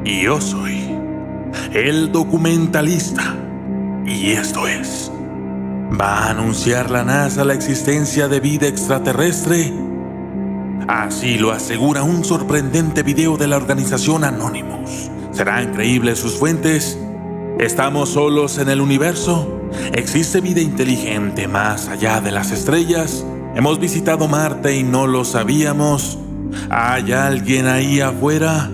Y yo soy el documentalista. Y esto es... ¿Va a anunciar la NASA la existencia de vida extraterrestre? Así lo asegura un sorprendente video de la organización Anonymous. ¿Serán creíbles sus fuentes? ¿Estamos solos en el universo? ¿Existe vida inteligente más allá de las estrellas? ¿Hemos visitado Marte y no lo sabíamos? ¿Hay alguien ahí afuera?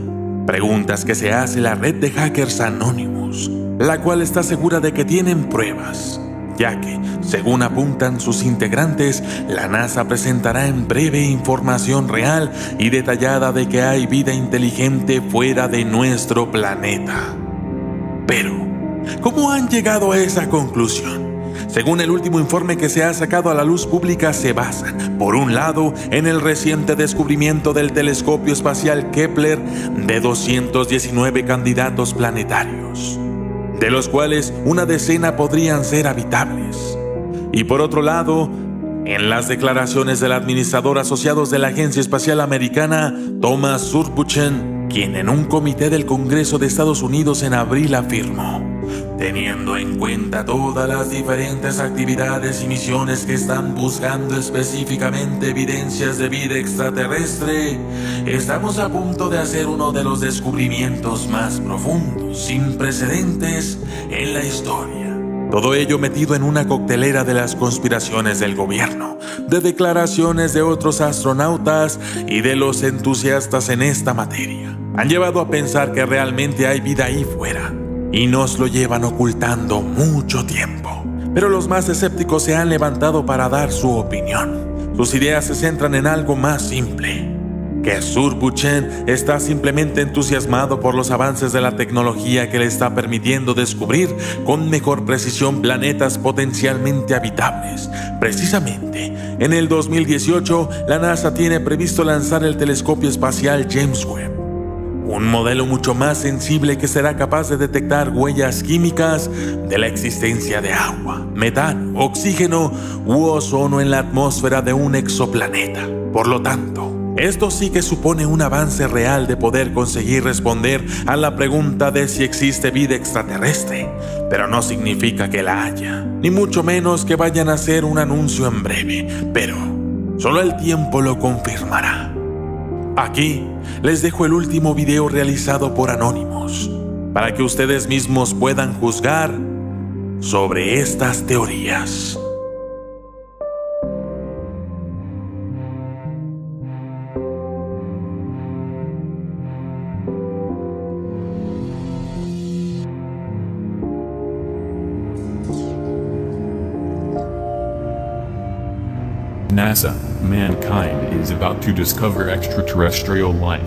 Preguntas que se hace la red de hackers Anonymous, la cual está segura de que tienen pruebas, ya que, según apuntan sus integrantes, la NASA presentará en breve información real y detallada de que hay vida inteligente fuera de nuestro planeta. Pero, ¿cómo han llegado a esa conclusión? Según el último informe que se ha sacado a la luz pública, se basan, por un lado, en el reciente descubrimiento del telescopio espacial Kepler de 219 candidatos planetarios, de los cuales una decena podrían ser habitables. Y por otro lado, en las declaraciones del administrador asociado de la Agencia Espacial Americana, Thomas Zurbuchen, quien en un comité del Congreso de Estados Unidos en abril afirmó: teniendo en cuenta todas las diferentes actividades y misiones que están buscando específicamente evidencias de vida extraterrestre, estamos a punto de hacer uno de los descubrimientos más profundos, sin precedentes en la historia. Todo ello metido en una coctelera de las conspiraciones del gobierno, de declaraciones de otros astronautas y de los entusiastas en esta materia. Han llevado a pensar que realmente hay vida ahí fuera, y nos lo llevan ocultando mucho tiempo. Pero los más escépticos se han levantado para dar su opinión. Sus ideas se centran en algo más simple: que Zurbuchen está simplemente entusiasmado por los avances de la tecnología que le está permitiendo descubrir con mejor precisión planetas potencialmente habitables. Precisamente, en el 2018, la NASA tiene previsto lanzar el telescopio espacial James Webb, un modelo mucho más sensible que será capaz de detectar huellas químicas de la existencia de agua, metano, oxígeno u ozono en la atmósfera de un exoplaneta. Por lo tanto, esto sí que supone un avance real de poder conseguir responder a la pregunta de si existe vida extraterrestre, pero no significa que la haya, ni mucho menos que vayan a hacer un anuncio en breve, pero solo el tiempo lo confirmará. Aquí les dejo el último video realizado por Anonymous, para que ustedes mismos puedan juzgar sobre estas teorías. NASA, mankind is about to discover extraterrestrial life.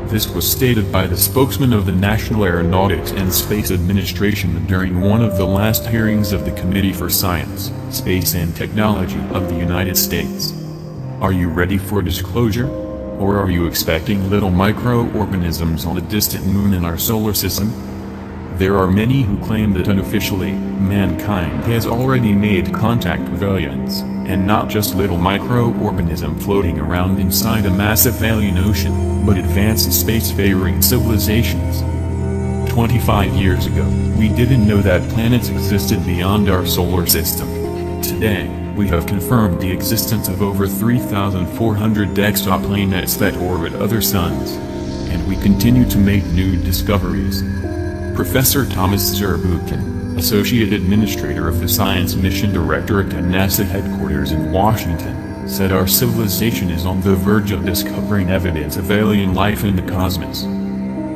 This was stated by the spokesman of the National Aeronautics and Space Administration during one of the last hearings of the Committee for Science, Space and Technology of the United States. Are you ready for disclosure? Or are you expecting little microorganisms on a distant moon in our solar system? There are many who claim that unofficially, mankind has already made contact with aliens, and not just little microorganism floating around inside a massive alien ocean, but advanced space-faring civilizations. 25 years ago, we didn't know that planets existed beyond our solar system. Today, we have confirmed the existence of over 3,400 exoplanets that orbit other suns. And we continue to make new discoveries. Professor Thomas Zurbuchen, Associate Administrator of the Science Mission Directorate at NASA headquarters in Washington, said our civilization is on the verge of discovering evidence of alien life in the cosmos.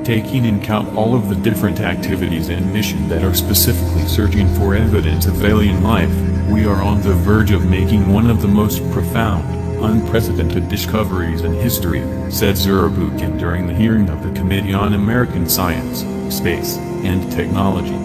Taking into account all of the different activities and missions that are specifically searching for evidence of alien life, we are on the verge of making one of the most profound, unprecedented discoveries in history, said Zurbuchen during the hearing of the Committee on American Science, Space, and Technology.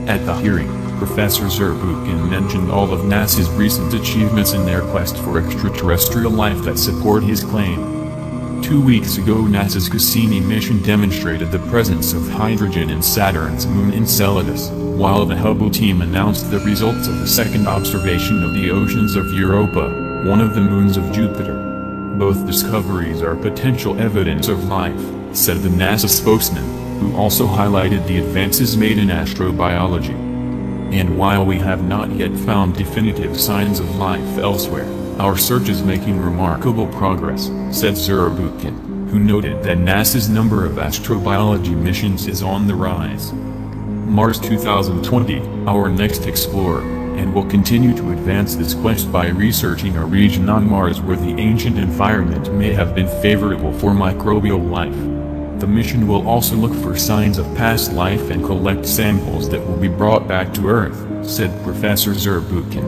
At the hearing, Professor Zurbuchen mentioned all of NASA's recent achievements in their quest for extraterrestrial life that support his claim. 2 weeks ago, NASA's Cassini mission demonstrated the presence of hydrogen in Saturn's moon Enceladus, while the Hubble team announced the results of the second observation of the oceans of Europa, one of the moons of Jupiter. Both discoveries are potential evidence of life, said the NASA spokesman. who also highlighted the advances made in astrobiology. And while we have not yet found definitive signs of life elsewhere, our search is making remarkable progress, said Zurbuchen, who noted that NASA's number of astrobiology missions is on the rise. Mars 2020, our next explorer, and will continue to advance this quest by researching a region on Mars where the ancient environment may have been favorable for microbial life. The mission will also look for signs of past life and collect samples that will be brought back to Earth, said Professor Zurbuchen.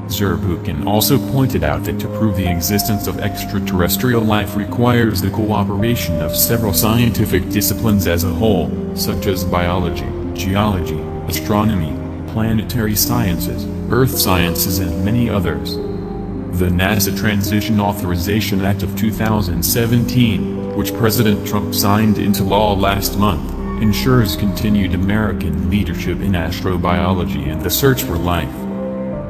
Zurbuchen also pointed out that to prove the existence of extraterrestrial life requires the cooperation of several scientific disciplines as a whole, such as biology, geology, astronomy, planetary sciences, earth sciences and many others. The NASA Transition Authorization Act of 2017, which President Trump signed into law last month, ensures continued American leadership in astrobiology and the search for life.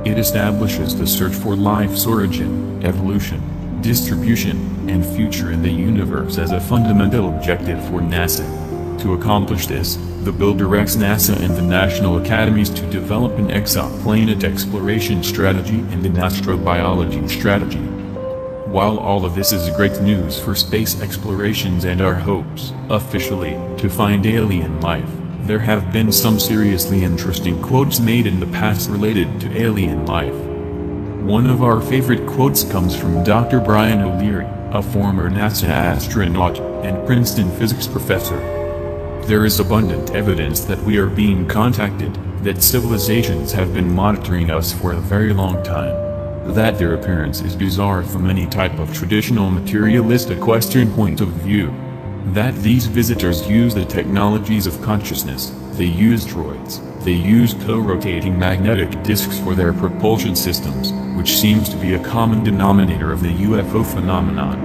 It establishes the search for life's origin, evolution, distribution, and future in the universe as a fundamental objective for NASA. To accomplish this, the bill directs NASA and the national academies to develop an exoplanet exploration strategy and an astrobiology strategy. While all of this is great news for space explorations and our hopes, officially, to find alien life, there have been some seriously interesting quotes made in the past related to alien life. One of our favorite quotes comes from Dr. Brian O'Leary, a former NASA astronaut and Princeton physics professor. There is abundant evidence that we are being contacted, that civilizations have been monitoring us for a very long time, that their appearance is bizarre from any type of traditional materialistic Western point of view, that these visitors use the technologies of consciousness, they use droids, they use co-rotating magnetic disks for their propulsion systems, which seems to be a common denominator of the UFO phenomenon.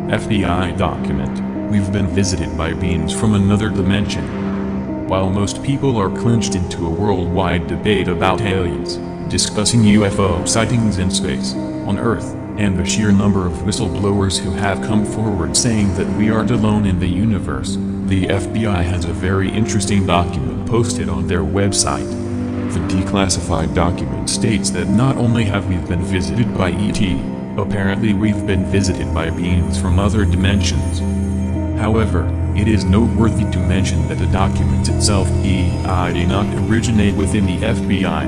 FBI document: we've been visited by beings from another dimension. While most people are clinched into a worldwide debate about aliens, discussing UFO sightings in space, on Earth, and the sheer number of whistleblowers who have come forward saying that we aren't alone in the universe, the FBI has a very interesting document posted on their website. The declassified document states that not only have we been visited by ET, apparently we've been visited by beings from other dimensions. However, it is noteworthy to mention that the document itself did not originate within the FBI.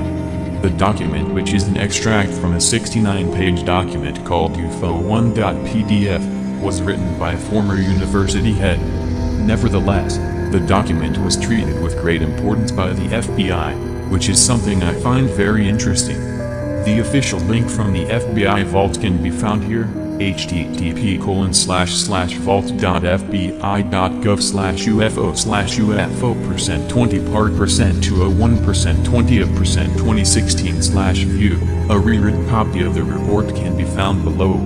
The document, which is an extract from a 69-page document called UFO1.pdf, was written by a former university head. Nevertheless, the document was treated with great importance by the FBI, which is something I find very interesting. The official link from the FBI vault can be found here, http://vault.fbi.gov/UFO/UFO%20% to a 1% 20% 2016/view. A rewritten copy of the report can be found below.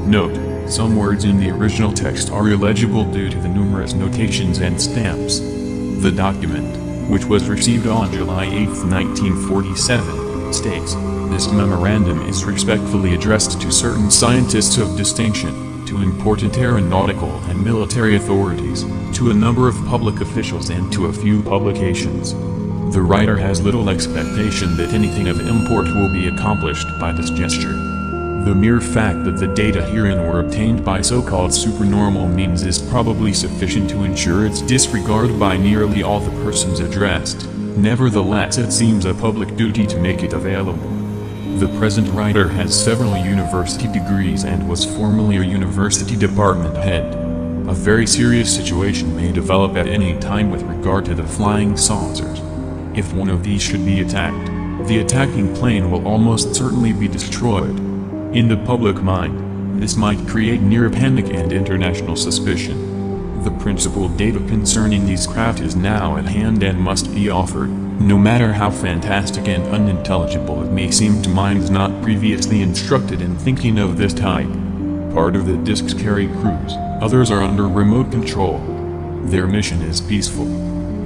Note: some words in the original text are illegible due to the numerous notations and stamps. The document, which was received on July 8, 1947, states, "This memorandum is respectfully addressed to certain scientists of distinction, to important aeronautical and military authorities, to a number of public officials and to a few publications." The writer has little expectation that anything of import will be accomplished by this gesture. The mere fact that the data herein were obtained by so-called supernormal means is probably sufficient to ensure its disregard by nearly all the persons addressed. Nevertheless, it seems a public duty to make it available. The present writer has several university degrees and was formerly a university department head. A very serious situation may develop at any time with regard to the flying saucers. If one of these should be attacked, the attacking plane will almost certainly be destroyed. In the public mind, this might create near panic and international suspicion. The principal data concerning these craft is now at hand and must be offered, no matter how fantastic and unintelligible it may seem to minds not previously instructed in thinking of this type. Part of the discs carry crews, others are under remote control. Their mission is peaceful.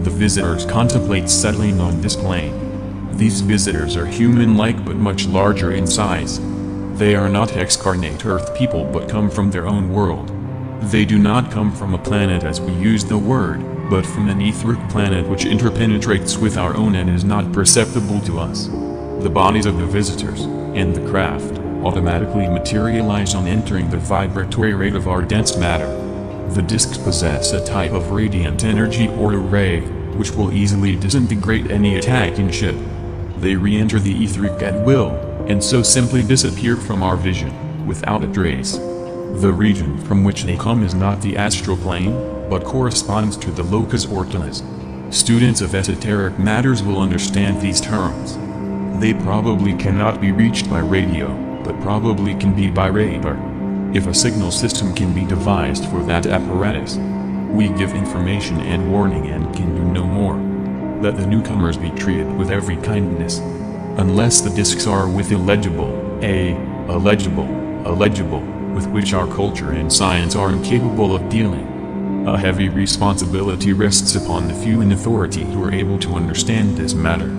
The visitors contemplate settling on this plane. These visitors are human-like but much larger in size. They are not excarnate Earth people but come from their own world. They do not come from a planet as we use the word, but from an etheric planet which interpenetrates with our own and is not perceptible to us. The bodies of the visitors, and the craft, automatically materialize on entering the vibratory rate of our dense matter. The discs possess a type of radiant energy or array, which will easily disintegrate any attacking ship. They re-enter the etheric at will, and so simply disappear from our vision, without a trace. The region from which they come is not the astral plane, but corresponds to the locus ortalis. Students of esoteric matters will understand these terms. They probably cannot be reached by radio, but probably can be by radar. If a signal system can be devised for that apparatus, we give information and warning and can do no more. Let the newcomers be treated with every kindness. Unless the discs are with illegible, with which our culture and science are incapable of dealing. A heavy responsibility rests upon the few in authority who are able to understand this matter.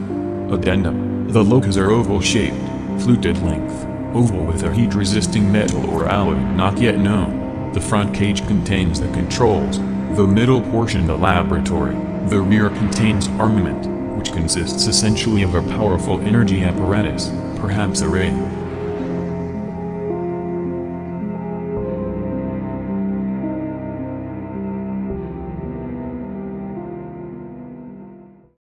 Addendum: the locus are oval-shaped, fluted length, oval with a heat-resisting metal or alloy not yet known. The front cage contains the controls, the middle portion the laboratory, the rear contains armament, which consists essentially of a powerful energy apparatus, perhaps a ray.